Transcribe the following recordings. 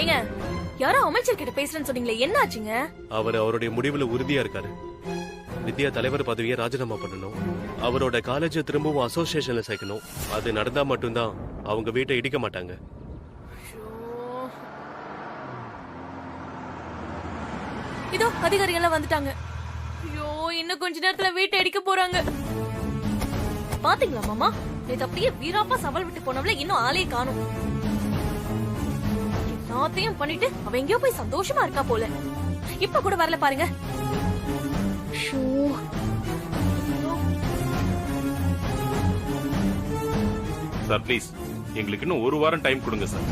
ஏங்க யாரோ அமைச்சர் கிட்ட பேசுறேன்னு சொன்னீங்களே, என்ன ஆச்சுங்க? அவர் அவருடைய முடிவுல உறுதியா இருக்காரு. வித்யா தலைவர் பதவியை ராஜினாமா பண்ணணும். அவரோட காலேஜ் திரும்பவும் அசோசியேஷன்ல சேர்க்கணும். அது நடந்தா மட்டும்தான் அவங்க வீட்டை இடிக்க மாட்டாங்க. இதோ அதிகாரிகள் எல்லாம் வந்துட்டாங்க. ஐயோ, இன்னும் கொஞ்ச நேரத்துல வீட்டை இடிக்க போறாங்க. பாத்தீங்களா மாமா, நேத்து அப்படியே வீராப்பா சவால் விட்டு போனவள இன்னும் ஆளே காணும். எல்லாத்தையும் பண்ணிட்டு அவ எங்கேயோ போய் சந்தோஷமா இருக்கா போல. இப்ப கூட வரல பாருங்க. சார் ப்ளீஸ், எங்களுக்கு இன்னும் ஒரு வாரம் டைம் கொடுங்க சார்.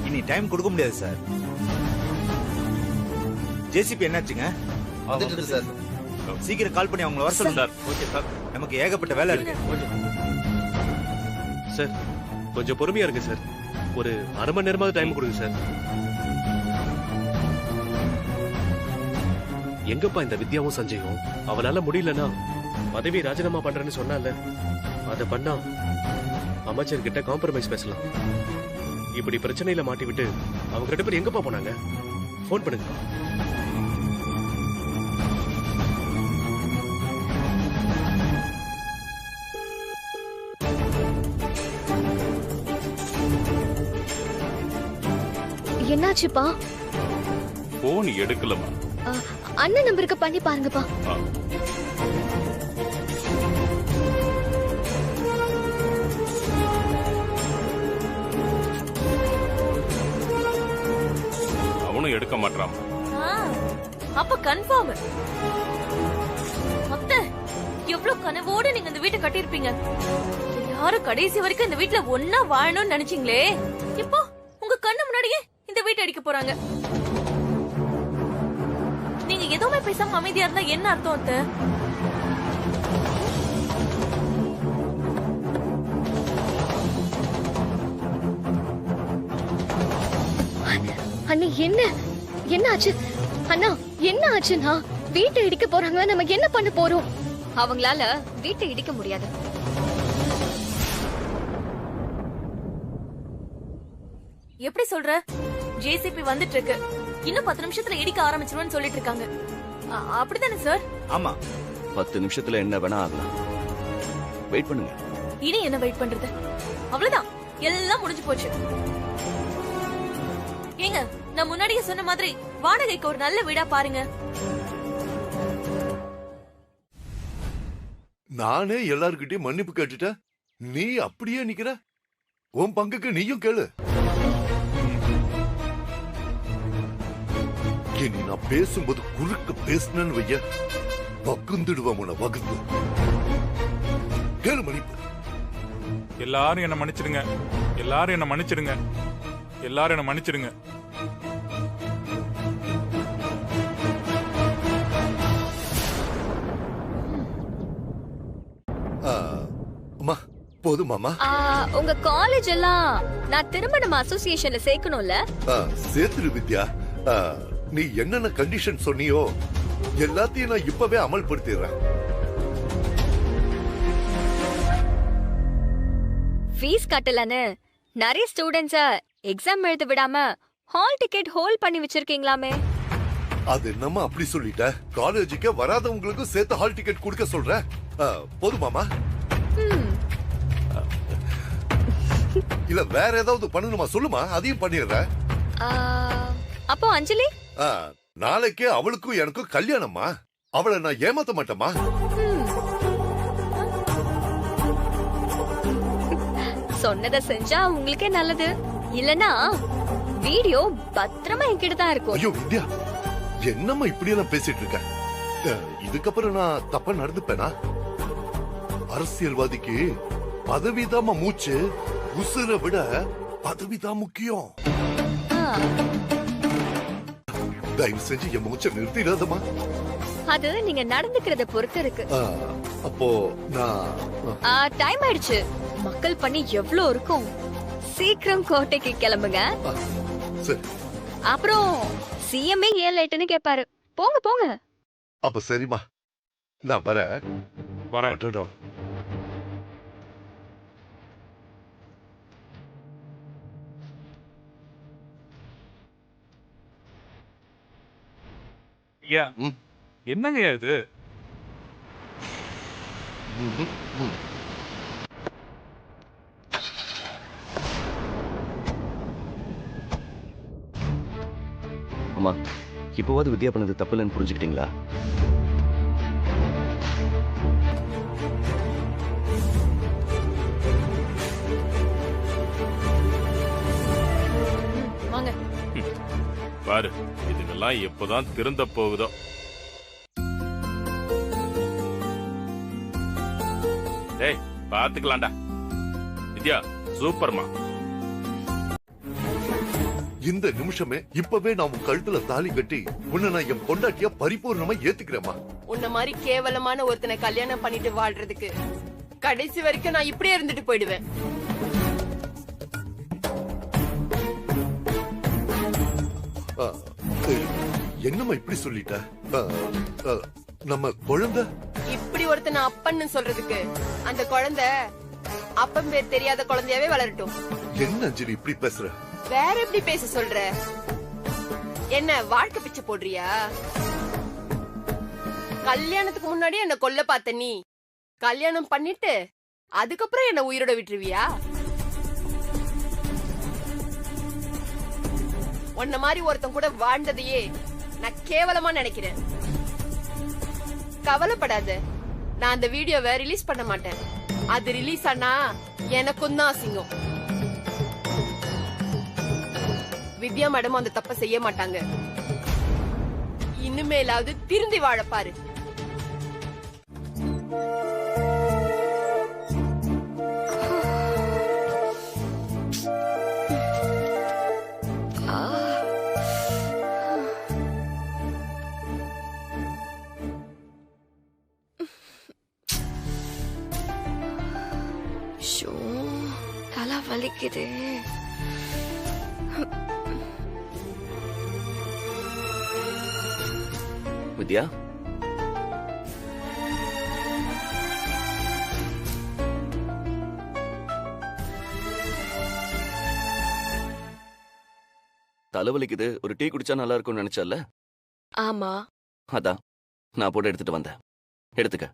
இனி டைம் கொடுக்க முடியாது சார். ஜேசிபி என்னாச்சுங்க? வந்துட்டு சார். சீக்கிரம் கால் பண்ணி அவங்கள வர சொல்லுங்க சார். Okay sir. நமக்கு ஏகப்பட்ட வேலை இருக்கு. சார் கொஞ்சம் பொறுமையா இருக்கு சார். ஒரு அரை மணி நேரமாவது டைம் கொடுங்க சார். எங்கப்பா இந்த வித்யாவும் சஞ்சயும்? அவனால முடியலன்னா பதவி ராஜினாமா பண்றேன்னு சொன்னால அத பண்ணா அமைச்சர் கிட்ட காம்ப்ரமைஸ் பேசலாம். இப்படி பிரச்சனையில மாட்டி விட்டு அவங்க 2 பேரும் எங்கப்பா போனாங்க? போன் பண்ணுங்க. என்னாச்சுப்பா? போன் எடுக்கலமா? அண்ணன் நம்பருக்கு பண்ணி பாருங்கப்பா. அவனும் எடுக்க மாட்டான். அப்ப கன்ஃபார்ம். அத்தை, எவ்வளவு கனவோட நீங்க இந்த வீட்டை கட்டியிருப்பீங்க. எல்லாரும் கடைசி வரைக்கும் இந்த வீட்டுல ஒன்னா வாழணும்னு நினைச்சீங்களே, இப்போ உங்க கண்ணு முன்னாடியே இந்த வீட்டை அடிக்க போறாங்க. நீங்க எதுவுமே பேசாம அமைதியா இருந்தா என்ன அர்த்தம் அத்தை? அண்ணா என்ன ஆச்சு? அண்ணா என்ன ஆச்சுன்னா வீட்டை இடிக்க போறாங்க. நம்ம என்ன பண்ண போறோம்? அவங்களால வீட்டை இடிக்க முடியாது. எப்படி சொல்ற? ஜேசிபி வந்துட்டு இருக்கு. இன்னும் 10 நிமிஷத்துல இடிக்க ஆரம்பிச்சிருவேன்னு சொல்லிட்டு இருக்காங்க. அப்படிதானே சார்? ஆமா, 10 நிமிஷத்துல என்ன வேணா ஆகலாம். வெயிட் பண்ணுங்க. இனி என்ன வெயிட் பண்றது? அவ்வளவுதான், எல்லாம் முடிஞ்சு போச்சு. ஏங்க, நான் முன்னாடியே சொன்ன மாதிரி வாடகைக்கு ஒரு நல்ல வீடா பாருங்க. நானே எல்லார்கிட்டயும் மன்னிப்பு கேட்டுட்டேன். நீ அப்படியே நிக்கிற. உன் பங்குக்கு நீயும் கேளு. இனி நான் பேசும்போது குறுக்க பேசினேன்னு வைய, வகுந்துடுவேன் உன வகுந்து. கேளு மன்னிப்பு. எல்லாரும் என்ன மன்னிச்சிடுங்க. எல்லாரும் என்ன மன்னிச்சிடுங்க. எல்லாரும் என்ன மன்னிச்சிடுங்க. அம்மா போதுமாமா? உங்க காலேஜ் எல்லாம் நான் திரும்ப நம்ம அசோசியேஷன்ல சேர்க்கணும்ல? சேர்த்துரு வித்யா. நீ என்னென்ன கண்டிஷன் சொன்னியோ எல்லாத்தையும் நான் இப்பவே அமல்படுத்திடுறேன். ஃபீஸ் கட்டலன்னு நிறைய ஸ்டூடெண்ட்ஸ எக்ஸாம் எழுத விடாம ஹால் டிக்கெட் ஹோல்ட் பண்ணி வச்சிருக்கீங்களாமே? அது என்னமா அப்படி சொல்லிட்ட? காலேஜுக்கு வராதவங்களுக்கு சேர்த்து ஹால் டிக்கெட் கொடுக்க சொல்ற. போதுமாமா? இல்ல வேற ஏதாவது பண்ணணுமா சொல்லுமா, அதையும் பண்ணிடுறேன். அப்போ அஞ்சலி? நாளைக்கே அவளுக்கும் எனக்கும் கல்யாணமா. அவளை நான் ஏமாத்த மாட்டேமா? சொன்னதை செஞ்சா உங்களுக்கே நல்லது. இல்லனா வீடியோ பத்திரமா என்கிட்ட தான் இருக்கும். ஐயோ வித்யா, என்னம்மா இப்படி எல்லாம் பேசிட்டு இருக்க? இதுக்கப்புறம் நான் தப்பா நடந்துப்பேனா? அரசியல்வாதிக்கு பதவிதாமா மூச்சு. உசுரை விட பதவிதான் முக்கியம். தயவு செஞ்சு என் மூச்சை நிறுத்திடாதமா. அது நீங்க நடந்துக்கிறத பொறுத்து இருக்கு. அப்போ நான் டைம் ஆயிடுச்சு. மக்கள் பண்ணி எவ்வளவு இருக்கும். சீக்கிரம் கோட்டைக்கு கிளம்புங்க. சரி. அப்புறம் சிஎம்ஏ ஏன் லேட்டுன்னு கேட்பாரு. போங்க போங்க. அப்ப சரிமா, நான் வரேன். ஐயா ம். என்னங்கய்யா இது? அம்மா இப்போவாது வித்யா பண்ணது தப்பு இல்லைன்னு புரிஞ்சுக்கிட்டீங்களா? வாங்க. பாரு இதுங்கெல்லாம் எப்போதான் திருந்த போகுதோ. டேய் பாத்துக்கலாம்டா. வித்யா சூப்பர்மா. இந்த நிமிஷமே இப்பவே நான் உன் கழுத்துல தாலி கட்டி உன்னை நான் என் பொண்டாட்டியா பரிபூர்ணமா ஏத்துக்கிறேம்மா. உன்ன மாதிரி கேவலமான ஒருத்தனை கல்யாணம் பண்ணிட்டு வாழ்றதுக்கு கடைசி வரைக்கும் நான் இப்படியே இருந்துட்டு போயிடுவேன். ஆ, என்னம்மா இப்படி சொல்லிட்ட? ஆ, ஆ, நம்ம குழந்தை இப்படி ஒருத்தனை அப்பன்னு சொல்றதுக்கு அந்த குழந்தை அப்பன் பேர் தெரியாத குழந்தையாவே வளரட்டும். என்ன அஞ்சலி இப்படி பேசுற? வேற எப்படி பேச சொல்ற? என்ன வாழ்க்கை பிச்சை போடுறியா? கல்யாணத்துக்கு முன்னாடி என்ன கொல்ல பார்த்த நீ கல்யாணம் பண்ணிட்டு அதுக்கப்புறம் என்ன உயிரோட விட்டுருவியா? உன்ன மாதிரி ஒருத்தன் கூட வாழ்ந்ததையே நான் கேவலமா நினைக்கிறேன். கவலைப்படாத, நான் அந்த வீடியோவை ரிலீஸ் பண்ண மாட்டேன். அது ரிலீஸ் ஆனா எனக்கும் தான் அசிங்கம். வித்யா மேடம் அந்த தப்ப செய்ய மாட்டாங்க. இனிமேலாவது திருந்தி வாழப்பாரு. தலை வலிக்குது. வித்யா தலைவலிக்குது, ஒரு டீ குடிச்சா நல்லா இருக்கும்னு நினைச்சல? ஆமா, அதான் நான் போட்டு எடுத்துட்டு வந்தேன். எடுத்துக்க.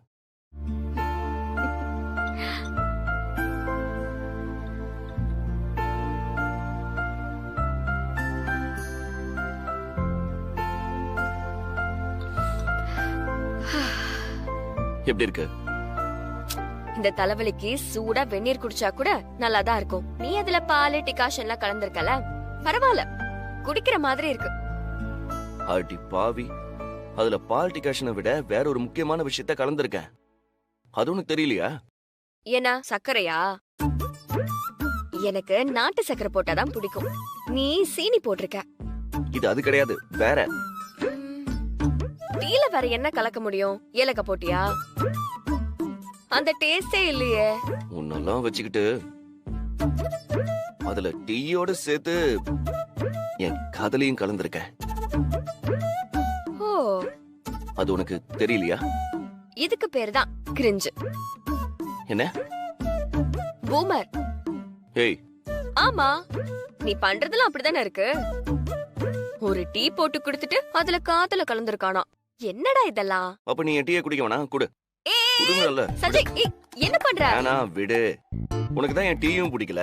எப்படி இருக்கு? இந்த தலைவலிக்கு சூடா வெந்நீர் குடிச்சா கூட நல்லாதான் இருக்கும். நீ அதுல பால் டிகாஷன் எல்லாம் கலந்துருக்கல, பரவாயில்ல, குடிக்கிற மாதிரி இருக்கு. அடி பாவி, அதுல பால் டிகாஷனை விட வேற ஒரு முக்கியமான விஷயத்த கலந்துருக்கேன். அது உனக்கு தெரியலையா? ஏன்னா சர்க்கரையா? எனக்கு நாட்டு சர்க்கரை போட்டாதான் பிடிக்கும். நீ சீனி போட்டிருக்க. இது அது கிடையாது, வேற. டீல வேற என்ன கலக்க முடியும்? ஏலக்காய் போட்டியா? அந்த டேஸ்டே இல்லையே. உன்னெல்லாம் வச்சுக்கிட்டு அதுல டீயோட சேர்த்து என் காதலையும் கலந்துருக்க. ஓ, அது உனக்கு தெரியலையா? இதுக்கு பேரு தான் கிரிஞ்சு. என்ன? பூமர். ஏய், ஆமா, நீ பண்றதெல்லாம் அப்படிதானே இருக்கு. ஒரு டீ போட்டு குடுத்துட்டு அதுல காதல கலந்துருக்கானா? என்னடா இதெல்லாம்? அப்ப நீ என் டீயை குடிக்க வேணா? குடு. குடுங்கல்ல. சஞ்சய், ஏய், என்ன பண்ற? வேணா விடு. உனக்கு தான் என் டீயும் பிடிக்கல,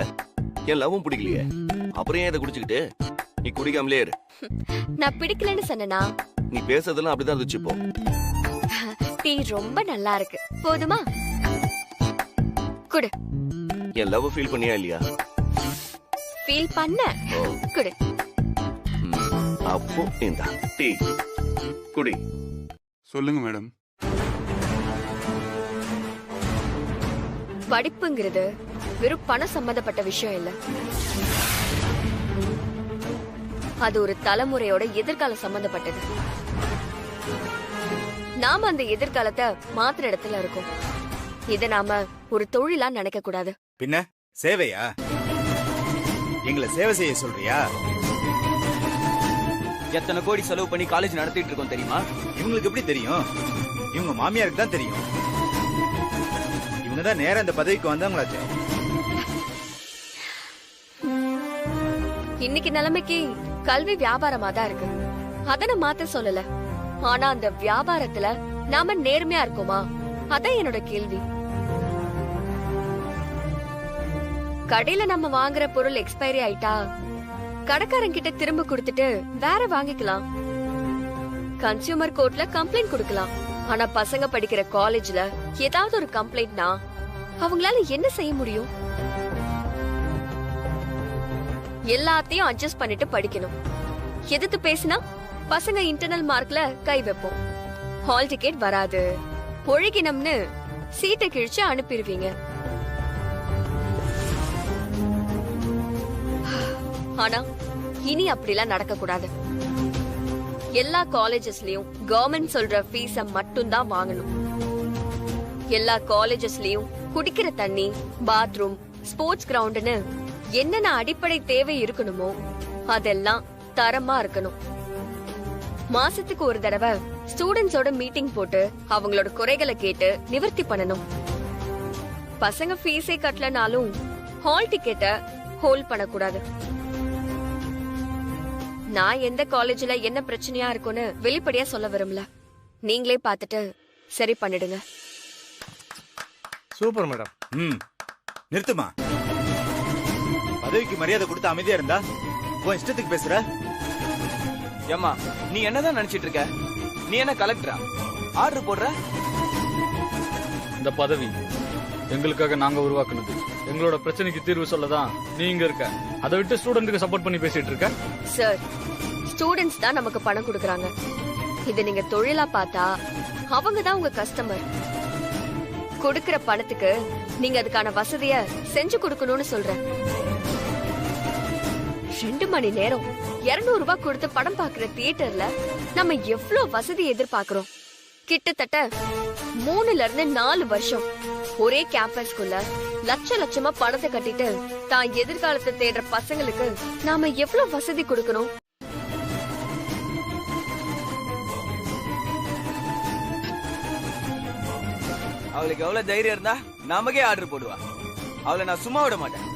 என் லவ்வும் பிடிக்கலையே. அப்புறம் ஏன் இதை குடிச்சுக்கிட்டு? நீ குடிக்காமலே இரு. நான் பிடிக்கலன்னு சொன்னனா? நீ பேசுறதெல்லாம் அப்படிதான் இருந்துச்சு. இப்போ டீ ரொம்ப நல்லா இருக்கு, போதுமா? குடு. என் லவ் ஃபீல் பண்ணியா இல்லையா? ஃபீல் பண்ண. குடு. அப்போ இந்த டீ குடி. சொல்லுங்க மேடம். படிப்புங்கிறது வெறும் பணம் சம்பந்தப்பட்ட விஷயம் இல்ல. அது ஒரு தலைமுறையோட எதிர்காலம் சம்பந்தப்பட்டது. நாம அந்த எதிர்காலத்தை மாத்திர இடத்துல இருக்கோம். இத நாம ஒரு தொழிலா நினைக்க கூடாது. பின்ன சேவையா? எங்களை சேவை செய்ய சொல்றியா? எத்தனை கோடி செலவு பண்ணி காலேஜ் நடத்திட்டு இருக்கோம் தெரியுமா? இவங்களுக்கு எப்படி தெரியும்? இவங்க மாமியாருக்கு தான் தெரியும். இவங்கதான் நேரா இந்த பதவிக்கு வந்தாங்களாச்சே. இன்னைக்கு நிலைமைக்கு கல்வி வியாபாரமா தான் இருக்கு. அத நான் மாத்த சொல்லல. ஆனா அந்த வியாபாரத்துல நாம நேர்மையா இருக்கோமா? அதான் என்னோட கேள்வி. கடையில நம்ம வாங்குற பொருள் எக்ஸ்பைரி ஆயிட்டா கடைக்காரன் கிட்ட திரும்ப கொடுத்துட்டு வேற வாங்கிக்கலாம். கன்சியூமர் கோர்ட்ல கம்ப்ளைண்ட் கொடுக்கலாம். ஆனா பசங்க படிக்கிற காலேஜ்ல ஏதாவது ஒரு கம்ப்ளைண்ட்னா அவங்களால என்ன செய்ய முடியும்? எல்லாத்தையும் அட்ஜஸ்ட் பண்ணிட்டு படிக்கணும். எதிர்த்து பேசினா பசங்க இன்டர்னல் மார்க்ல கை வைப்போம். ஹால் டிக்கெட் வராது, ஒழுகினம்னு சீட்டை கிழிச்சு அனுப்பிடுவீங்க. ஆனா இனி அப்படிலாம் நடக்க கூடாது. எல்லா காலேஜஸ்லயும் கவர்மெண்ட் சொல்ற ஃபீஸ மட்டும் தான் வாங்கணும். எல்லா காலேஜஸ்லயும் குடிக்கிற தண்ணி, பாத்ரூம், ஸ்போர்ட்ஸ் கிரவுண்ட்னு என்னென்ன அடிப்படை தேவை இருக்கணுமோ அதெல்லாம் தரமா இருக்கணும். மாசத்துக்கு ஒரு தடவை ஸ்டூடெண்ட்ஸோட மீட்டிங் போட்டு அவங்களோட குறைகளை கேட்டு நிவர்த்தி பண்ணணும். பசங்க ஃபீஸே கட்டலனாலும் ஹால் டிக்கெட்டை ஹோல்ட் பண்ணக்கூடாது. நான் எந்த காலேஜ்ல என்ன பிரச்சனையா இருக்கும்னு வெளிப்படையா சொல்ல விரும்பல. நீங்களே பார்த்துட்டு சரி பண்ணிடுங்க. Super madam. நிறுத்துமா. பதவிக்கு மரியாதை கொடுத்து அமைதியா இருந்தா உன் இஷ்டத்துக்கு பேசுற. ஏம்மா, நீ என்னதான் நினைச்சிட்டு இருக்க? நீ என்ன கலெக்டரா? ஆர்டர் போடுற? இந்த பதவி எங்களுக்காக நாங்க உருவாக்குனது. எங்களோட பிரச்சனைக்கு தீர்வு சொல்லதான் நீ இங்க இருக்க. அதை விட்டு ஸ்டூடெண்ட்டுக்கு சப்போர்ட் பண்ணி பேசிட்டு இருக்க. சார், ஸ்டூடெண்ட்ஸ் தான் நமக்கு பணம் கொடுக்கறாங்க. இத நீங்க தொழிலா பார்த்தா அவங்க தான் உங்க கஸ்டமர். கொடுக்கிற பணத்துக்கு நீங்க அதுக்கான வசதிய செஞ்சு கொடுக்கணும்னு சொல்றேன். 2 மணி நேரம் 200 ரூபாய் கொடுத்து படம் பாக்குற தியேட்டர்ல நம்ம எவ்வளவு வசதி எதிர்பார்க்கிறோம். கிட்டத்தட்ட 3ல இருந்து 4 வருஷம் ஒரே கேம்பஸ்குள்ள லட்சமா பணத்தை கட்டிட்டு தான் எதிர்காலத்தை தேடுற பசங்களுக்கு நாம எவ்வளவு வசதி கொடுக்கணும். அவளுக்கு எவ்வளவு தைரியம் இருந்தா நமக்கே ஆர்டர் போடுவா. அவளை நான் சும்மா விட மாட்டேன்.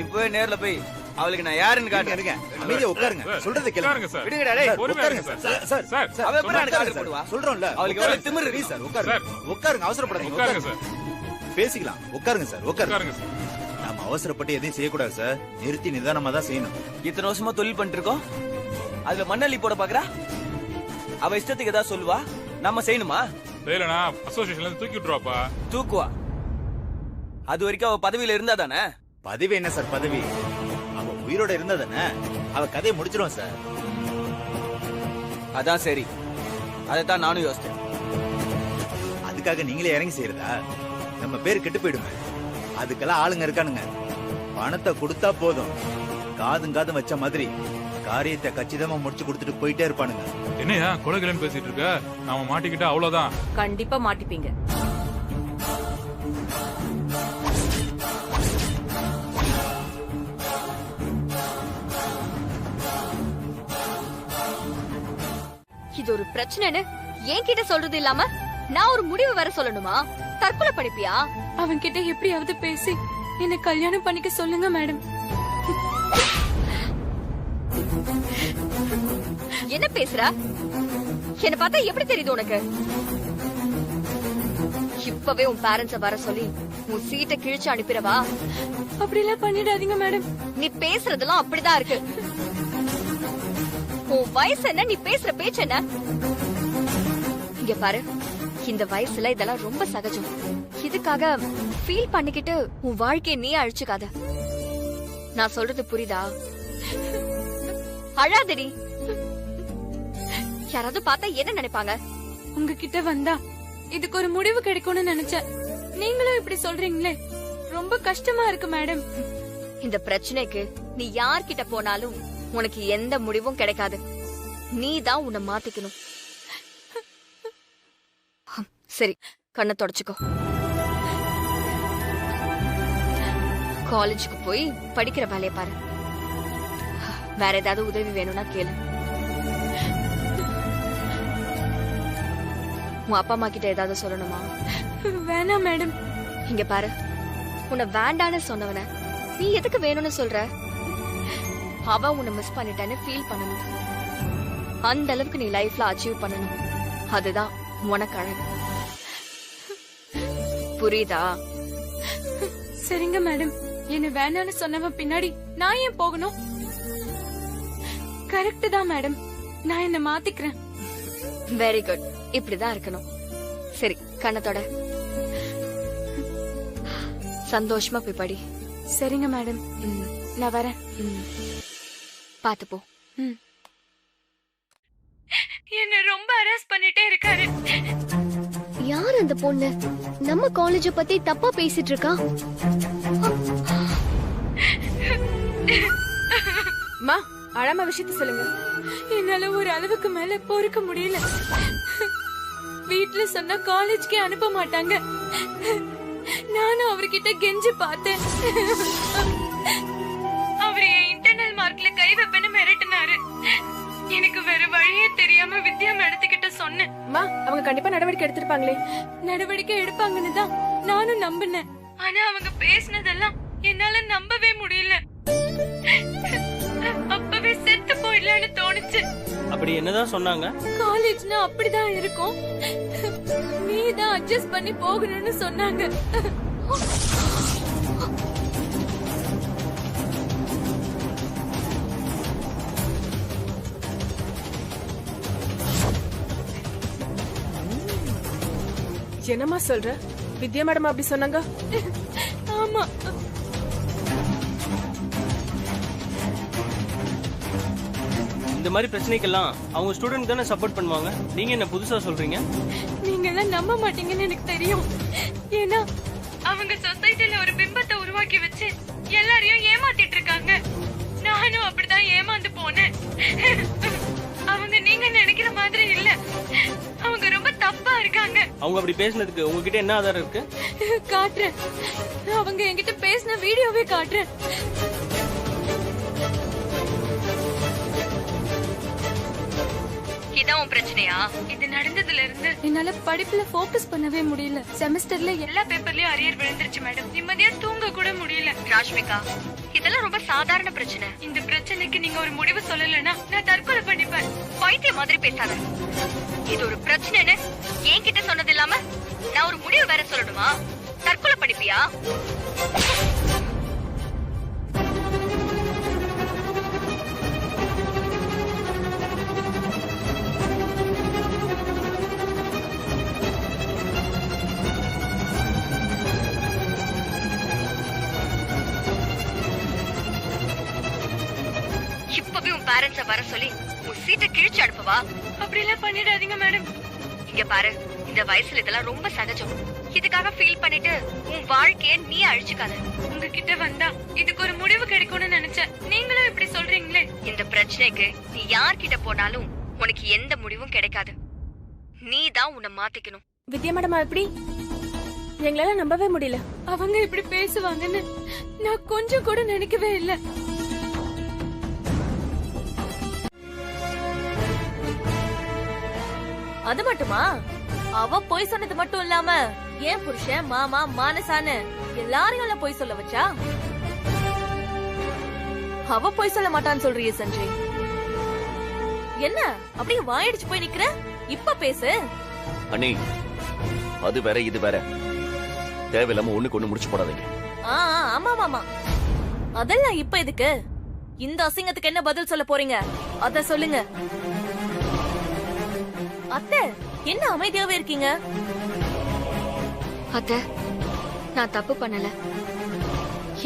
இப்பவே நேர்ல போய் அவளுக்கு நான் யாருன்னு காட்டுங்க. அமைதியா உட்காருங்க. சொல்றதை கேளுங்க சார். விடுங்கடா டேய். உட்காருங்க சார். சார் அவ எப்படி ஆர்டர் போடுவா? சொல்றோம்ல. அவளுக்கு எவ்வளவு திமிரு இருக்கு சார். உட்காருங்க. உட்காருங்க, அவசரப்படாதீங்க. உட்காருங்க சார். பேசிக்கலாம். உட்காருங்க சார். உட்காருங்க சார். நாம அவசரப்பட்டு எதையும் செய்யக்கூடாது சார். நிறுத்தி நிதானமா தான் செய்யணும். இத்தனை வருஷமா தொழில் பண்ணிட்டு இருக்கோம். அதுல மண்ணள்ளி போட பாக்குறா. அவ இஷ்டத்துக்கு ஏதாவது சொல்லுவா, நம்ம செய்யணுமா? செய்யலனா அசோசியேஷன்ல இருந்து தூக்கி விட்டுருவாப்பா. தூக்குவா. அது வரைக்கும் அவ பதவியில இருந்தா தானே. பதவி என்ன சார் பதவி? அவ உயிரோட இருந்தா தானே. அவ கதையை முடிச்சிருவோம் சார். அதான் சரி. அதைத்தான் நானும் யோசிச்சேன். அதுக்காக நீங்களே இறங்கி செய்யறதா? நம்ம பேர் கெட்டு போயிடுங்க. அதுக்கெல்லாம் ஆளுங்க இருக்கானுங்க. பணத்தை கொடுத்தா போதும், காதும் காதும் வச்ச மாதிரி காரியத்தை கச்சிதமா முடிச்சு கொடுத்துட்டு போயிட்டே இருப்பானுங்க. என்னையா கொலைகளன்னு பேசிட்டு இருக்க? நாம மாட்டிக்கிட்டா அவ்வளவுதான். கண்டிப்பா மாட்டிப்பீங்க. இது ஒரு பிரச்சனைன்னு என்கிட்ட சொல்றது இல்லாம நான் ஒரு முடிவு வர சொல்லணுமா? தற்கொலை படிப்பியா? அவன் கிட்ட எப்படியாவது பேசி என்ன கல்யாணம் பண்ணிக்க சொல்லுங்க மேடம். என்ன பேசுற? என்ன பார்த்தா எப்படி தெரியுது உனக்கு? இப்பவே உன் பேரண்ட்ஸ வர சொல்லி உன் சீட்டை கிழிச்சு அனுப்பிடவா? அப்படி எல்லாம் பண்ணிடாதீங்க மேடம். நீ பேசுறதெல்லாம் அப்படிதான் இருக்கு. உன் வயசு என்ன? நீ பேசுற பேச்சு என்ன? இங்க பாரு, இந்த வயசுல இதெல்லாம் ரொம்ப சகஜம். இதுக்காக ஃபீல் பண்ணிக்கிட்டு உன் வாழ்க்கைய நீ அழிச்சுக்காத. நான் சொல்றது புரியுதா? அழாதடி. யாராவது பார்த்தா என்ன நினைப்பாங்க? உங்ககிட்ட வந்தா இதுக்கு ஒரு முடிவு கிடைக்கும்னு நினைச்சேன். நீங்களும் இப்படி சொல்றீங்களே, ரொம்ப கஷ்டமா இருக்கு மேடம். இந்த பிரச்சனைக்கு நீ யார்கிட்ட போனாலும் உனக்கு எந்த முடிவும் கிடைக்காது. நீ தான் உன்னை மாத்திக்கணும். சரி, கண்ணை தொடச்சுக்கோ. காலேஜுக்கு போய் படிக்கிற வேலையை பாரு. வேற ஏதாவது உதவி வேணும்னா கேளு. உன் அப்பா அம்மா கிட்ட ஏதாவது சொல்லணுமா? வேணாம் மேடம். இங்க பாரு, உன்னை வேண்டான்னு சொன்னவன நீ எதுக்கு வேணும்னு சொல்ற? அவ உன்னை மிஸ் பண்ணிட்டான்னு ஃபீல் பண்ணணும். அந்த அளவுக்கு நீ லைஃப்ல அச்சீவ் பண்ணணும். அதுதான் உனக்கு அழகு. புரியுதா? சரிங்க மேடம். என்ன வேணான்னு சொன்னவன் பின்னாடி நான் ஏன் போகணும்? கரெக்ட் தான் மேடம். நான் என்ன மாத்திக்கிறேன். Very good. இப்படிதான் இருக்கணும். சரி, கண்ணத்தோட சந்தோஷமா போய் படி. சரிங்க மேடம். நான் வரேன். பாத்து போ. என்ன ரொம்ப ஹராஸ் பண்ணிட்டே இருக்காரு. யார் அந்த பொண்ணு? நம்ம காலேஜ பத்தி தப்பா பேசிட்டு இருக்கா? மா, அழாம விஷயத்த சொல்லுங்க. என்னால ஒரு அளவுக்கு மேல பொறுக்க முடியல. வீட்ல சொன்னா காலேஜ்க்கே அனுப்ப மாட்டாங்க. நானும் அவர்கிட்ட கெஞ்சி பார்த்தேன். அவர் என் இன்டர்னல் மார்க்ல கை வைப்பேன்னு மிரட்டினாரு. எனக்கு வேற வழியே தெரியாம வித்யா மேடத்துக்கிட்ட சொன்னேன். அவங்க கண்டிப்பா நடவடிக்கை எடுத்திருப்பாங்களே. நடவடிக்கை எடுப்பாங்கன்னு தான் நானும் நம்பினேன். ஆனா அவங்க பேசினதெல்லாம் என்னால நம்பவே முடியல. அப்பவே செத்து போயிடலான்னு தோணுச்சு. அப்படி என்னதான் சொன்னாங்க? காலேஜ்னா அப்படிதான் இருக்கும், நீதான் அட்ஜஸ்ட் பண்ணி போகணும்னு சொன்னாங்க. என்னமா சொல்ற? வித்யா மேடம் அப்படி சொன்னாங்க? ஆமா. இந்த மாதிரி பிரச்சனைக்கெல்லாம் அவங்க ஸ்டூடெண்ட் தானே சப்போர்ட் பண்ணுவாங்க. நீங்க என்ன புதுசா சொல்றீங்க? நீங்க எல்லாம் நம்ப மாட்டீங்கன்னு எனக்கு தெரியும். ஏன்னா அவங்க சொசைட்டில ஒரு பிம்பத்தை உருவாக்கி வச்சு எல்லாரையும் ஏமாத்திட்டு இருக்காங்க. நானும் அப்படிதான் ஏமாந்து போனேன். அவங்க நீங்க நினைக்கிற மாதிரி இல்ல. அவங்க ரொம்ப தப்பா இருக்காங்க. அவங்க அப்படி பேசினதுக்கு உங்ககிட்ட என்ன ஆதாரம் இருக்கு? காட்டுறேன். அவங்க என்கிட்ட பேசின வீடியோவே காட்டுறேன். இதான் உன் பிரச்சனையா? இது நடந்ததுல இருந்து என்னால படிப்புல போக்கஸ் பண்ணவே முடியல. செமஸ்டர்ல எல்லா பேப்பர்லயும் அரியர் விழுந்துருச்சு மேடம். நிம்மதியா தூங்க கூட முடியல. ராஷ்மிகா, இதெல்லாம் ரொம்ப சாதாரண பிரச்சனை. இந்த பிரச்சனைக்கு நீங்க ஒரு முடிவு சொல்லலன்னா நான் தற்கொலை பண்ணிப்பேன். பைத்திய மாதிரி பேசாத. இது ஒரு பிரச்சனைன்னு என்கிட்ட சொன்னது இல்லாம நான் ஒரு முடிவு வேற சொல்லணுமா? தற்கொலை பண்ணிப்பியா? இப்பவே உன் பேரண்ட்ஸ வர சொல்லி உன் சீட்டை கிழிச்சு அனுப்புவா? அப்படி எல்லாம் பண்ணிடாதீங்க மேடம். இங்க பாரு, இந்த வயசுல இதெல்லாம் ரொம்ப சகஜம். இதுக்காக ஃபீல் பண்ணிட்டு உன் வாழ்க்கைய நீ அழிச்சுக்காத. உங்ககிட்ட வந்தா இதுக்கு ஒரு முடிவு கிடைக்கும்னு நினைச்சேன். நீங்களும் இப்படி சொல்றீங்களே. இந்த பிரச்சனைக்கு நீ யார்கிட்ட போனாலும் உனக்கு எந்த முடிவும் கிடைக்காது. நீ தான் உன்னை மாத்திக்கணும். வித்யா மேடம் எப்படி? எங்களால நம்பவே முடியல. அவங்க இப்படி பேசுவாங்கன்னு நான் கொஞ்சம் கூட நினைக்கவே இல்லை. அது மட்டுமா? அவ போய் சொன்னது மட்டும் இல்லாம ஏன் புருஷன், மாமா, மானசான்னு எல்லாரையும் போய் சொல்ல வச்சா? அவ போய் சொல்ல மாட்டான்னு சொல்றியே சஞ்சய். என்ன அப்படியே வாயடிச்சு போய் நிக்கிற? இப்ப பேசு. அண்ணி, அது வேற இது வேற. தேவையில்லாம ஒண்ணுக்கு ஒண்ணு முடிச்சு போடாதீங்க. ஆமா மாமா, அதெல்லாம் இப்ப எதுக்கு? இந்த அசிங்கத்துக்கு என்ன பதில் சொல்ல போறீங்க அத சொல்லுங்க. அத்தை, என்ன அமைதியாவே இருக்கீங்க? அத்தை, நான் தப்பு பண்ணல.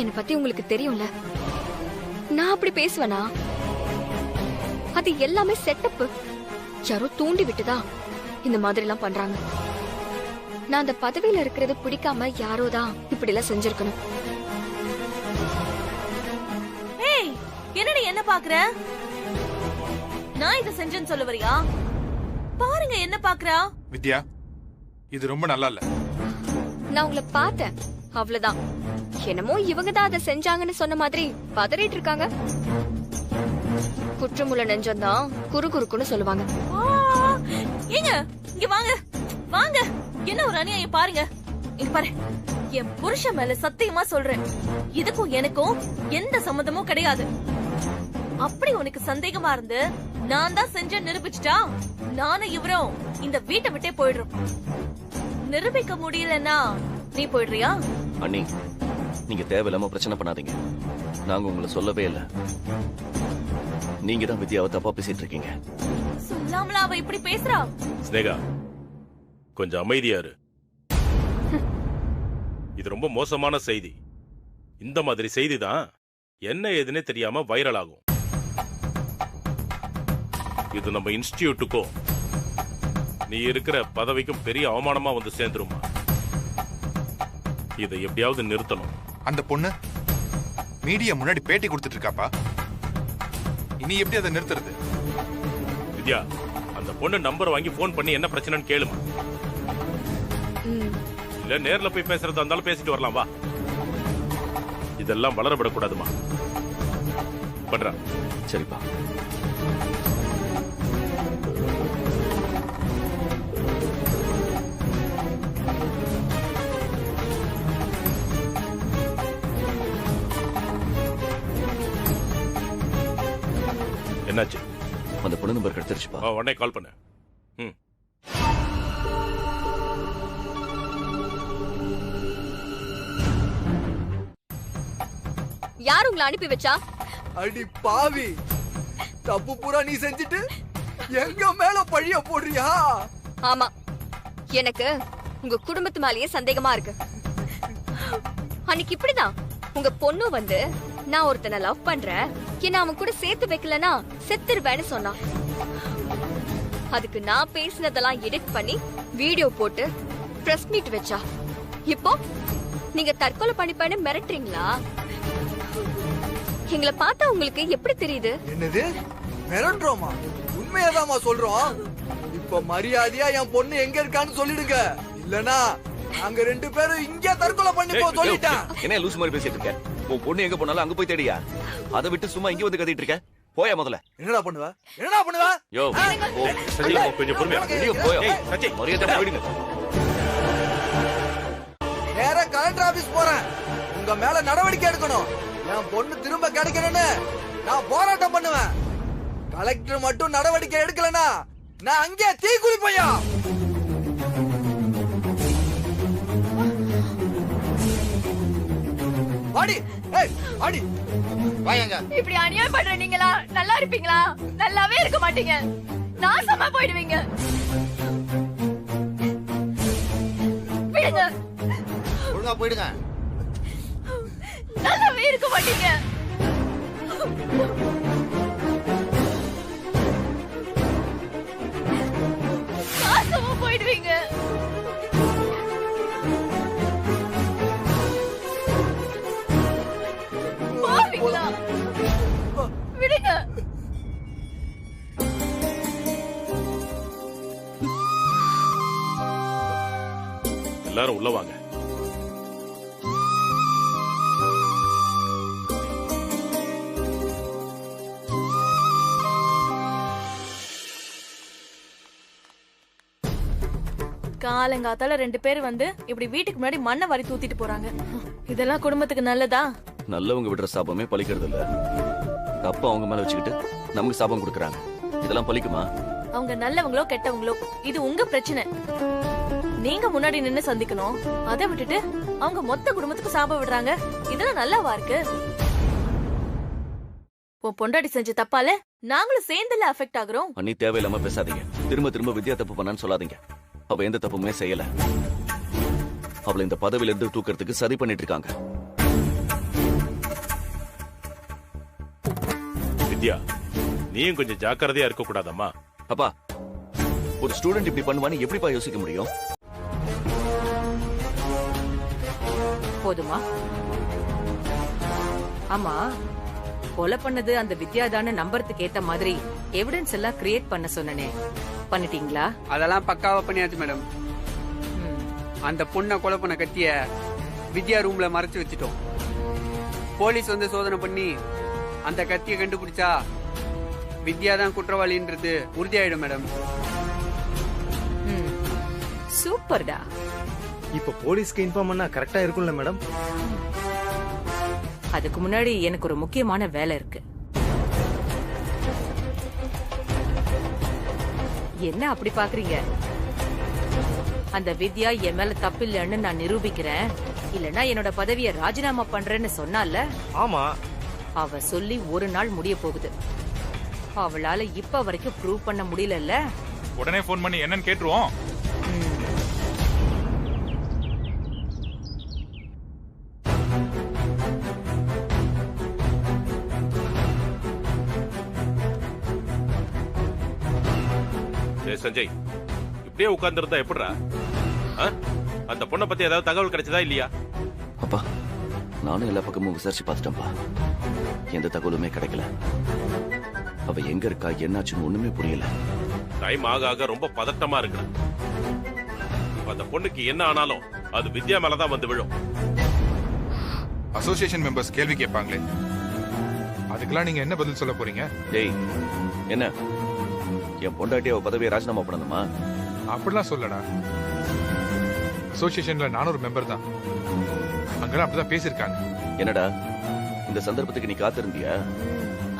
என்ன பத்தி உங்களுக்கு தெரியும்ல. நான் அப்படி பேசுவேனா? அது எல்லாமே செட்டப். யாரோ தூண்டி விட்டுதா இந்த மாதிரி எல்லாம் பண்றாங்க. நான் அந்த பதவியில இருக்கிறது பிடிக்காம யாரோதான் இப்படி எல்லாம் செஞ்சிருக்கணும். ஏய், என்னடி என்ன பாக்குற? நான் இத செஞ்சேன்னு சொல்ல வரியா? பாருங்க என்ன பாக்குறா. வித்யா, இது ரொம்ப நல்லா இல்ல. நான் உங்களை பார்த்தேன், அவ்வளவுதான். என்னமோ இவங்க தான் அதை செஞ்சாங்கன்னு சொன்ன மாதிரி பதறிட்டு இருக்காங்க. குற்றமுள்ள நெஞ்சம்தான் குறுகுறுக்குன்னு சொல்லுவாங்க. ஏங்க இங்க வாங்க வாங்க. என்ன ஒரு அநியாயம் பாருங்க. இங்க பாரு, என் புருஷன் மேல சத்தியமா சொல்றேன், இதுக்கும் எனக்கும் எந்த சம்மந்தமும் கிடையாது. அப்படி உனக்கு சந்தேகமா இருந்து நான் தான் செஞ்ச நிரூபிச்சுட்டா நானும் இவரும் இந்த வீட்டை விட்டே போயிடுறோம். நிரூபிக்க முடியலன்னா நீ போயிடுறியா? அண்ணி, நீங்க தேவையில்லாம பிரச்சனை பண்ணாதீங்க. நாங்க உங்களை சொல்லவே இல்ல. நீங்க தான் வித்யாவை தப்பா பேசிட்டு இருக்கீங்க. சொல்லாமல அவ இப்படி பேசுறா? ஸ்னேகா, கொஞ்சம் அமைதியா இரு. இது ரொம்ப மோசமான செய்தி. இந்த மாதிரி செய்தி தான் என்ன ஏதுன்னே தெரியாம வைரல் ஆகும். இது நம்ம இன்ஸ்டிடியூட்டுக்கும் நீ இருக்கிற பதவிக்கும் பெரிய அவமானமா வந்து சேர்ந்துருமா. இதை எப்படியாவது நிறுத்தணும். அந்த பொண்ணு மீடியா முன்னாடி பேட்டி கொடுத்துட்டு இருக்காப்பா. இனி எப்படி அதை நிறுத்துறது? வித்யா, அந்த பொண்ணு நம்பர் வாங்கி போன் பண்ணி என்ன பிரச்சனைன்னு கேளுமா. இல்ல நேர்ல போய் பேசுறதா இருந்தாலும் பேசிட்டு வரலாம். வா, இதெல்லாம் வளரப்படக்கூடாதுமா. பண்றா. சரிப்பா. என்னாச்சு? அந்த பொண்ணு நம்பர் கிடைச்சிருச்சுப்பா. உடனே கால் பண்ணு. யார் உங்களை அனுப்பி வச்சா? அடி பாவி, தப்பு பூரா நீ செஞ்சுட்டு எங்க மேல பழிய போடுறியா? ஆமா, எனக்கு உங்க குடும்பத்து மேலேயே சந்தேகமா இருக்கு. அன்னைக்கு இப்படிதான் உங்க பொண்ணு வந்து நான் ஒருத்தனை லவ் பண்றேன், என்ன அவன் கூட சேர்த்து வைக்கலனா செத்துருவேன்னு சொன்னான். அதுக்கு நான் பேசினதெல்லாம் எடிட் பண்ணி வீடியோ போட்டு பிரஸ் மீட் வச்சா. இப்போ நீங்க தற்கொலை பண்ணிப்பேன்னு மிரட்டுறீங்களா? எங்களை பார்த்தா உங்களுக்கு எப்படி தெரியுது? என்னது மிரட்டுறோமா? உண்மையாதாமா சொல்றோம். இப்ப மரியாதையா என் பொண்ணு எங்க இருக்கான்னு சொல்லிடுங்க, இல்லனா நாங்க ரெண்டு பேரும் இங்கே தற்கொலை பண்ணிப்போ சொல்லிட்டேன். என்ன லூசு மாதிரி பேசிட்டு இருக்க? உன் பொண்ணு எங்க போனாலும் அங்க போய் தேடியா? அதை விட்டு சும்மா இங்க வந்து கத்திட்டு இருக்க? போயா முதல்ல. என்னடா பண்ணுவ? என்னடா பண்ணுவ? யோ, சஞ்சய், கொஞ்சம் பொறுமையா போயா. சஞ்சய், மரியாதை போயிடுங்க. நேரா கலெக்டர் ஆபீஸ் போறேன். உங்க மேல நடவடிக்கை எடுக்கணும். என் பொண்ணு திரும்ப கிடைக்கணும்னு நான் போராட்டம் பண்ணுவேன். கலெக்டர் மட்டும் நடவடிக்கை எடுக்கலனா நான் அங்கே தீ குளிப்பையா. வாடி, ஏய் வாடி. வாங்க. இப்படி அநியாயம் பண்ற நீங்களா நல்லா இருப்பீங்களா? நல்லாவே இருக்க மாட்டீங்க. நாசமா போயிடுவீங்க. விடுங்க. ஒழுங்கா போயிடுங்க. நல்லாவே இருக்க மாட்டீங்க. நாசமா போயிடுவீங்க. போவீங்களா? விடுங்க. எல்லாரும் உள்ள வாங்க. காலங்காத்தால ரெண்டு பேர் வந்து இப்படி வீட்டுக்கு முன்னாடி மண்ணை வாரி தூத்திட்டு போறாங்க. இதெல்லாம் குடும்பத்துக்கு நல்லதா? நல்லவங்க விடுற சாபமே பலிக்கிறது இல்ல. தப்பா அவங்க மேல வச்சுக்கிட்டு நமக்கு சாபம் கொடுக்கறாங்க. இதெல்லாம் பலிக்குமா? அவங்க நல்லவங்களோ கெட்டவங்களோ இது உங்க பிரச்சனை. நீங்க முன்னாடி நின்னு சந்திக்கணும். அதை விட்டுட்டு அவங்க மொத்த குடும்பத்துக்கு சாபம் விடுறாங்க. இதெல்லாம் நல்லாவா இருக்கு? உன் பொண்டாட்டி செஞ்ச தப்பால நாங்களும் சேர்ந்துல அஃபெக்ட் ஆகுறோம். அண்ணி, தேவையில்லாம பேசாதீங்க. திரும்ப திரும்ப வித்யா தப்பு பண்ணான்னு சொல்லாதீங்க. அவ எந்த தப்புமே செய்யல. அவளை இந்த பதவியில இருந்து தூக்கிறதுக்கு சதி பண்ணிட்டு இருக்காங்க. வித்யா, நீயும் கொஞ்சம் ஜாக்கிரதையா இருக்க கூடாதம்மா. அப்பா, ஒரு ஸ்டூடெண்ட் இப்படி பண்ணுவான்னு எப்படிப்பா யோசிக்க முடியும்? போதுமா? ஆமா, கொலை பண்ணது அந்த வித்யாதான நம்பறதுக்கு ஏத்த மாதிரி எவிடன்ஸ் எல்லாம் கிரியேட் பண்ண சொன்னனே, பண்ணிட்டீங்களா? அதெல்லாம் பக்காவா பண்ணியாச்சு மேடம். அந்த பொண்ணை கொலை பண்ண கத்திய வித்யா ரூம்ல மறைச்சு வச்சுட்டோம். போலீஸ் வந்து சோதனை பண்ணி அந்த கத்தியை கண்டுபிடிச்சா வித்யா தான் குற்றவாளின்றது உறுதியாயிடும் மேடம். சூப்பர்டா. இப்ப போலீஸ்க்கு இன்ஃபார்ம் பண்ணா கரெக்டா இருக்கும்ல மேடம்? அதுக்கு முன்னாடி எனக்கு ஒரு முக்கியமான வேலை இருக்கு. என்ன அப்படி பாக்குறீங்க? அந்த வித்யா என் மேல தப்பில்லைன்னு நான் நிரூபிக்கிறேன். இல்லனா என்னோட பதவியை ராஜினாமா பண்றேன்னு சொன்னால. ஆமா, அவ சொல்லி ஒரு நாள் முடிய போகுது. அவளால இப்ப வரைக்கும் ப்ரூவ் பண்ண முடியலல்ல. உடனே ஃபோன் பண்ணி என்னன்னு கேட்டுருவோம். சஞ்சய், இப்படியே உட்கார்ந்துருந்தா எப்படிடா? அந்த பொண்ணை பத்தி ஏதாவது தகவல் கிடைச்சதா இல்லையா? அப்பா, நானும் எல்லா பக்கமும் விசாரிச்சு பார்த்துட்டேன்ப்பா. எந்த தகவலுமே கிடைக்கல. அவ எங்க இருக்கா, என்னாச்சுன்னு ஒண்ணுமே புரியல. டைம் ஆக ஆக ரொம்ப பதட்டமா இருக்கு. அந்த பொண்ணுக்கு என்ன ஆனாலும் அது வித்யா மேலதான் வந்து விழும். அசோசியேஷன் மெம்பர்ஸ் கேள்வி கேட்பாங்களே, அதுக்கெல்லாம் நீங்க என்ன பதில் சொல்ல போறீங்க? டேய், என்ன என் பொண்டாட்டி அவ பதவியை ராஜினாமா பண்ணணுமா? அப்படிலாம் சொல்லடா. அசோசியேஷன்ல நானும் ஒரு மெம்பர் தான். அங்கெல்லாம் அப்படிதான் பேசிருக்காங்க. என்னடா, இந்த சந்தர்ப்பத்துக்கு நீ காத்திருந்தியா?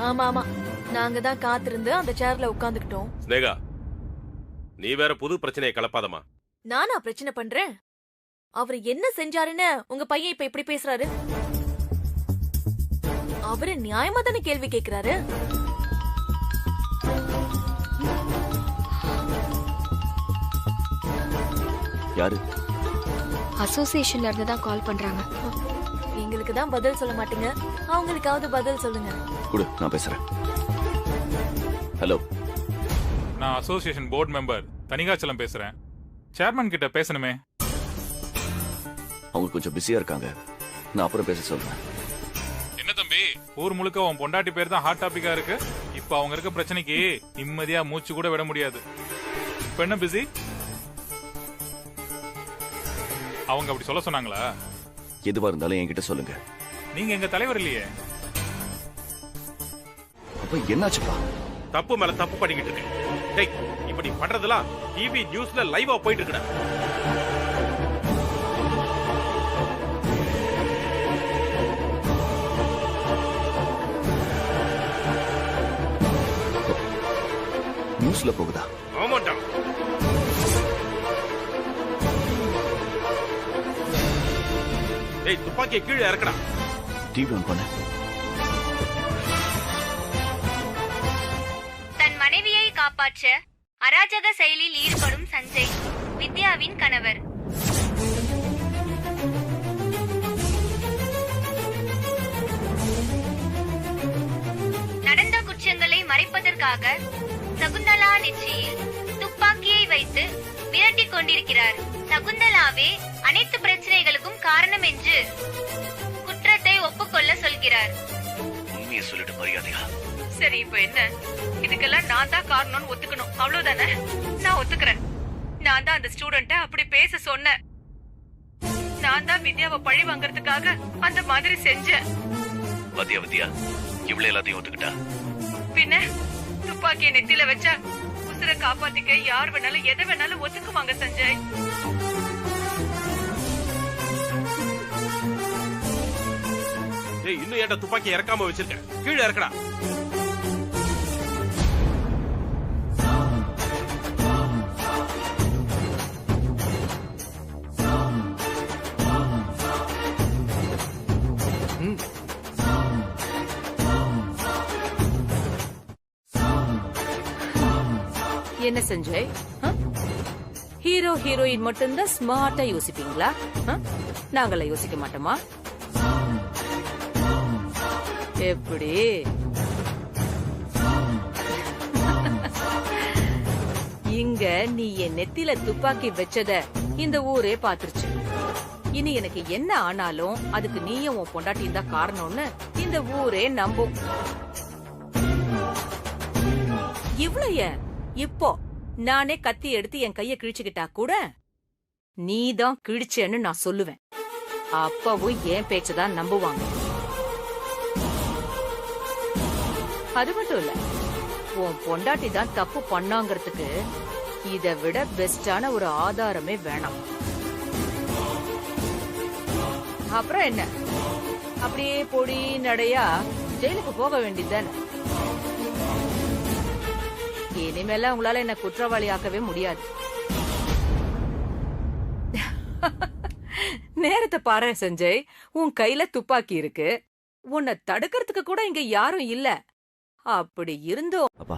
ஆமா ஆமா, நாங்க தான் காத்திருந்து அந்த சேர்ல உட்கார்ந்துக்கிட்டோம். ஸ்னேகா, நீ வேற புது பிரச்சனையை கலப்பாதமா. நானா பிரச்சனை பண்றேன்? அவரு என்ன செஞ்சாருன்னு உங்க பையன் இப்ப எப்படி பேசுறாரு? அவரு நியாயமா தானே கேள்வி கேக்குறாரு. யாரு? அசோசியேஷன்ல இருந்து தான் கால் பண்றாங்க. எங்களுக்கு தான் பதில் சொல்ல மாட்டீங்க, அவங்களுக்காவது பதில் சொல்லுங்க. குடு, நான் பேசுறேன். ஹலோ, நான் அசோசியேஷன் போர்டு மெம்பர் தனிகாச்சலம் பேசுறேன். சேர்மன் கிட்ட பேசணுமே. அவங்க கொஞ்சம் பிஸியா இருக்காங்க, நான் அப்புறம் பேச சொல்றேன். என்ன தம்பி, ஊர் முழுக்க உன் பொண்டாட்டி பேர் தான் ஹாட் டாபிக்கா இருக்கு. இப்ப அவங்க இருக்க பிரச்சனைக்கு நிம்மதியா மூச்சு கூட விட முடியாது. இப்ப என்ன பிஸி? அவங்க அப்படி சொல்ல சொன்னாங்களா? எதுவா இருந்தாலும் என்கிட்ட சொல்லுங்க. நீங்க எங்க தலைவர் இல்லையே. அப்ப என்னாச்சுப்பா? தப்பு மேல தப்பு பண்ணிக்கிட்டு இருக்கேன். டேய், இப்ப நீ பண்றதெல்லாம் டிவி நியூஸ்ல லைவா போயிட்டு இருக்குடா. நியூஸ்ல போகுதா? ஆமாண்டா. டேய், துப்பாக்கியை கீழே இறக்கடா. டிவி ஆன் பண்ணு. தன் மனைவியை காப்பாற்ற அராஜக செயலில் ஈடுபடும் சஞ்சய், வித்யாவின் கணவர். நடந்த குற்றங்களை மறைப்பதற்காக சகுந்தலா நெற்றியில் துப்பாக்கியை வைத்து மிரட்டிக் கொண்டிருக்கிறார். சகுந்தலாவே அனைத்து பிரச்சனைகளுக்கும் காரணம் என்று குற்றத்தை ஒப்புக்கொள்ள சொல்கிறார். உண்மையை சொல்லிட்டு மரியாதையா? சரி, இப்ப என்ன? இதுக்கெல்லாம் நான் தான் காரணம்னு ஒத்துக்கணும், அவ்வளவுதானே? நான் ஒத்துக்கிறேன். நான் தான் அந்த ஸ்டூடெண்ட்ட அப்படி பேச சொன்னேன். நான் தான் வித்யாவை பழி வாங்கறதுக்காக அந்த மாதிரி செஞ்சேன். வித்யா இவ்வளவு எல்லாத்தையும் ஒத்துக்கிட்டா? பின்ன துப்பாக்கியை நெத்தில வச்சா உசுரை காப்பாத்திக்க யார் வேணாலும் எதை வேணாலும் ஒத்துக்குவாங்க சஞ்சய். டேய், இன்னும் ஏன்டா துப்பாக்கி இறக்காம வச்சிருக்க? கீழே இறக்கடா. என்ன சஞ்சய், ஹீரோ ஹீரோயின் மட்டும்தான் ஸ்மார்ட்டா யோசிப்பீங்களா? நாங்கள யோசிக்க மாட்டோமா? எப்படி? இங்க நீ என் நெத்தில துப்பாக்கி வச்சத இந்த ஊரே பாத்துருச்சு. இனி எனக்கு என்ன ஆனாலும் அதுக்கு நீயும் உன் பொண்டாட்டியும் தான் காரணம்னு இந்த ஊரே நம்பும். இவ்வளவு ஏன், இப்போ நானே கத்தி எடுத்து என் கைய கிழிச்சுக்கிட்டா கூட நீதான் கிழிச்சேன்னு நான் சொல்லுவேன். அப்பவும் என் பேச்சதான் நம்புவாங்க. அது மட்டும் இல்ல, உன் பொண்டாட்டி தான் தப்பு பண்ணாங்கிறதுக்கு இதை விட பெஸ்டான ஒரு ஆதாரமே வேணாம். அப்புறம் என்ன, அப்படியே பொடி நடையா ஜெயிலுக்கு போக வேண்டியதுதானே? இனிமேல உங்களால என்ன குற்றவாளியாக்கவே முடியாது. நேரத்தை பாரு சஞ்சய், உன் கையில துப்பாக்கி இருக்கு. உன்னை தடுக்கிறதுக்கு கூட இங்க யாரும் இல்ல. அப்படி இருந்தோம். அப்பா,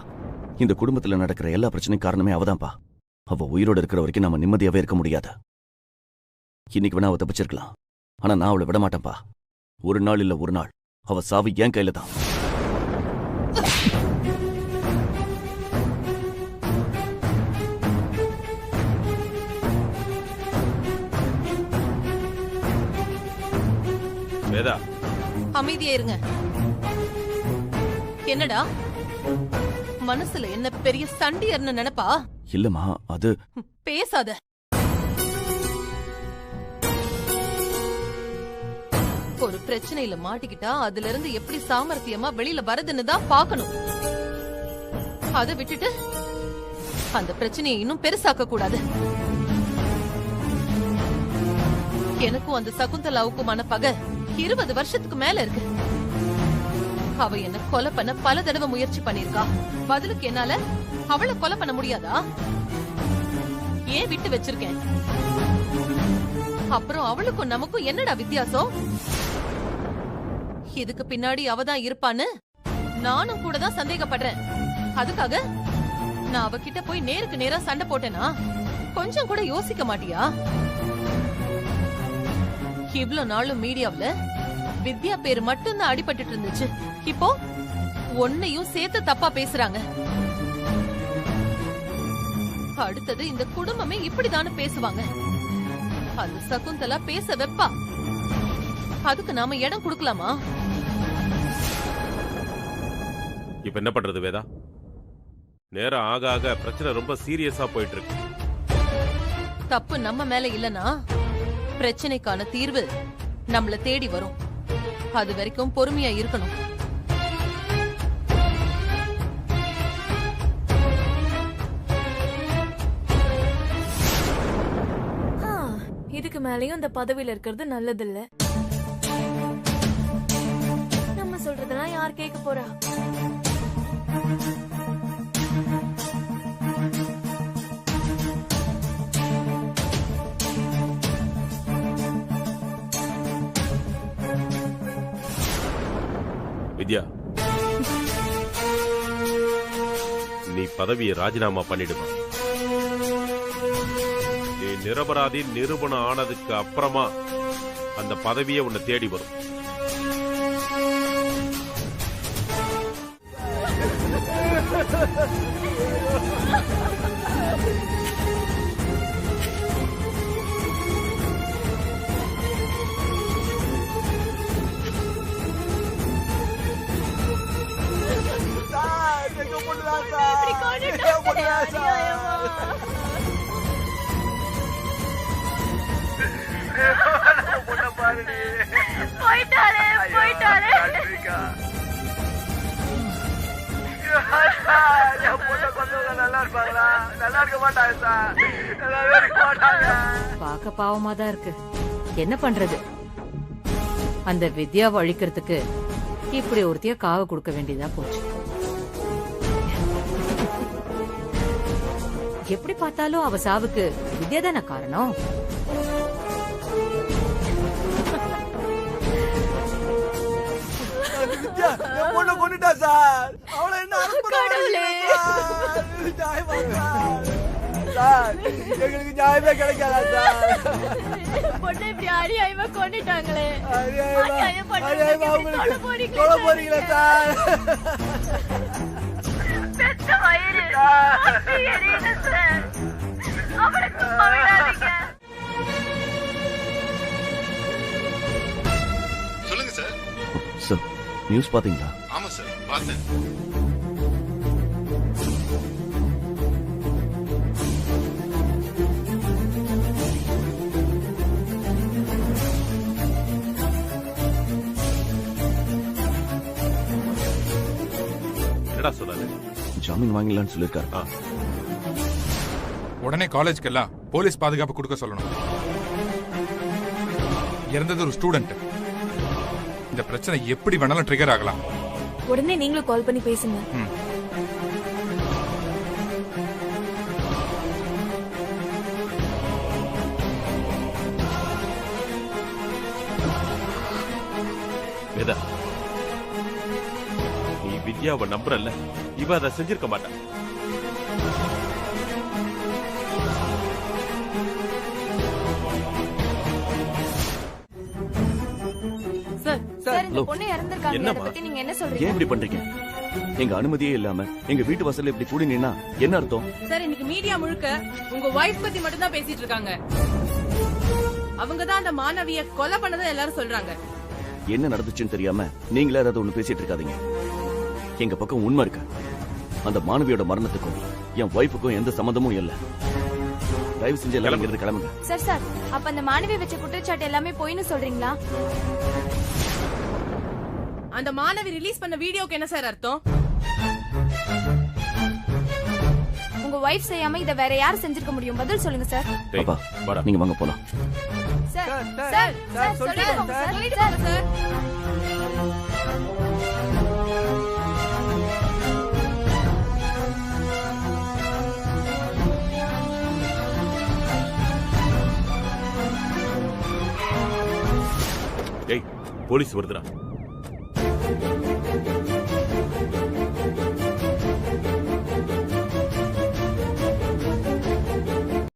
இந்த குடும்பத்துல நடக்கிற எல்லா பிரச்சனையும் காரணமே அவதான்ப்பா. அவ உயிரோட இருக்கிற வரைக்கும் நம்ம நிம்மதியாவே இருக்க முடியாது. இன்னைக்கு வேணா அவ தப்பிச்சிருக்கலாம், ஆனா நான் அவளை விட மாட்டேன்ப்பா. ஒரு நாள் இல்ல ஒரு நாள் அவ சாவு என் கையில தான். வேதா, அமைதியா இருங்க. என்னடா மனசுல என்ன பெரிய சண்டியர்னு நினைப்பா? இல்லம்மா, அது பேசாத. ஒரு பிரச்சனையில மாட்டிக்கிட்டா அதுல இருந்து எப்படி சாமர்த்தியமா வெளியில வரதுன்னு தான் பாக்கணும். அதை விட்டுட்டு அந்த பிரச்சனையை இன்னும் பெருசாக்க கூடாது. எனக்கும் அந்த சகுந்தலாவுக்குமான பகை 20 வருஷத்துக்கு மேல இருக்கு. அவ என்ன கொலை பண்ண பல தடவை முயற்சி பண்ணிருக்கா. பதிலுக்கு என்னால அவளை கொலை பண்ண முடியாதா? ஏன் விட்டு வச்சிருக்கேன்? அப்புறம் அவளுக்கும் நமக்கும் என்னடா வித்தியாசம்? இதுக்கு பின்னாடி அவதான் இருப்பான்னு நானும் கூட தான் சந்தேகப்படுறேன். அதுக்காக நான் அவகிட்ட போய் நேருக்கு நேரா சண்டை போட்டேனா கொஞ்சம் கூட யோசிக்க மாட்டியா? இவ்வளவு நாளும் மீடியாவுல வித்யா பேரு மட்டும்தான் அடிபட்டு இருந்துச்சு. இப்போ ஒன்னையும் சேர்த்து தப்பா பேசுறாங்க. அடுத்தது இந்த குடும்பமே இப்படிதானே பேசுவாங்க. அது சகுந்தலா பேச வெப்பா. அதுக்கு நாம இடம் கொடுக்கலாமா? இப்ப என்ன பண்றது வேதா? நேரம் ஆக ஆக பிரச்சனை ரொம்ப சீரியஸா போயிட்டு இருக்கு. தப்பு நம்ம மேல இல்லனா பிரச்சனைக்கான தீர்வு நம்மள தேடி வரும். அது வரைக்கும் பொறுமையா இருக்கணும். இதுக்கு மேலயும் இந்த பதவியில இருக்கிறது நல்லதில்ல. நம்ம சொல்றதெல்லாம் யார் கேட்க போறா? வித்யா, நீ பதவியை ராஜினாமா பண்ணிடுமா? நீ நிரபராதி நிரூபணம் ஆனதுக்கு அப்புறமா அந்த பதவியை உன்னை தேடி வரும். பாக்க பாவமா தான் இருக்கு. என்ன பண்றது? அந்த வித்யாவை அழிக்கிறதுக்கு இப்படி ஒருத்திய காவ கொடுக்க வேண்டியதா போச்சு. எப்படி பார்த்தாலும் அவ சாவுக்கு வித்யா தானே காரணம். பொண்ணு கொண்டுட்டா சார். அவளை என்ன சார், எங்களுக்கு நியாயமே கிடைக்காதா சார்? பொண்ணு இப்படி அநியாயமா கொண்டுட்டாங்களே. கொலை போறீங்களா சார்? பெத்த வயிறு எரியுது சார். அவளை சும்மா விடாதீங்க. சொல்லுங்க சார். சார், நியூஸ் பாத்தீங்களா? ஆமா சார், பார்த்தேன். என்னடா சொன்னாரு? ஜாமீன் வாங்கலாம்னு சொல்லிருக்காரு. உடனே காலேஜ்க்கெல்லாம் போலீஸ் பாதுகாப்பு கொடுக்க சொல்லணும். இறந்தது ஒரு ஸ்டூடெண்ட். இந்த பிரச்சனை எப்படி வேணாலும் ட்ரிகர் ஆகலாம். உடனே நீங்களும் கால் பண்ணி பேசுங்க. வேதா, நீ வித்யாவை நம்புறல்ல, இவ அதை செஞ்சிருக்க மாட்டா. சார், இந்த பொண்ணு இறந்திருக்காங்க. அதை என்னம்மா? பத்தி நீங்க என்ன ஏன் சொல்றீங்க? இப்படி பண்றீங்க? எங்க அனுமதியே இல்லாம எங்க வீட்டு வாசல்ல இப்படி கூடி நின்னா என்ன அர்த்தம்? சார், இன்னைக்கு மீடியா முழுக்க உங்க வைஃப் பத்தி மட்டும் தான் பேசிட்டு இருக்காங்க. அவங்க தான் அந்த மாணவிய கொலை பண்ணதை எல்லாரும் சொல்றாங்க. என்ன நடந்துச்சுன்னு தெரியாம நீங்களே ஏதாவது ஒண்ணு பேசிட்டு இருக்காதீங்க. எங்க பக்கம் உண்மை இருக்கு. அந்த மாணவியோட மரணத்துக்கும் என் வைஃபுக்கும் எந்த சம்பந்தமும் இல்ல. தயவு செஞ்சு எல்லாரும் இங்கிருந்து கிளம்புங்க. சார், அப்ப அந்த மாணவி வச்ச குற்றச்சாட்டு எல்லாமே பொய்ன்னு சொல்றீங்களா? அந்த மாணவி ரிலீஸ் பண்ண வீடியோக்கு என்ன சார் அர்த்தம்? உங்க வைஃப் செய்யாம இத வேற யார் செஞ்சிருக்க முடியும்? பதில் சொல்லுங்க சார். அப்பா, நீங்க வாங்க போலாம். சார், சொல்லிட்டு போங்க சார். ஏய், போலீஸ் வருதுடா.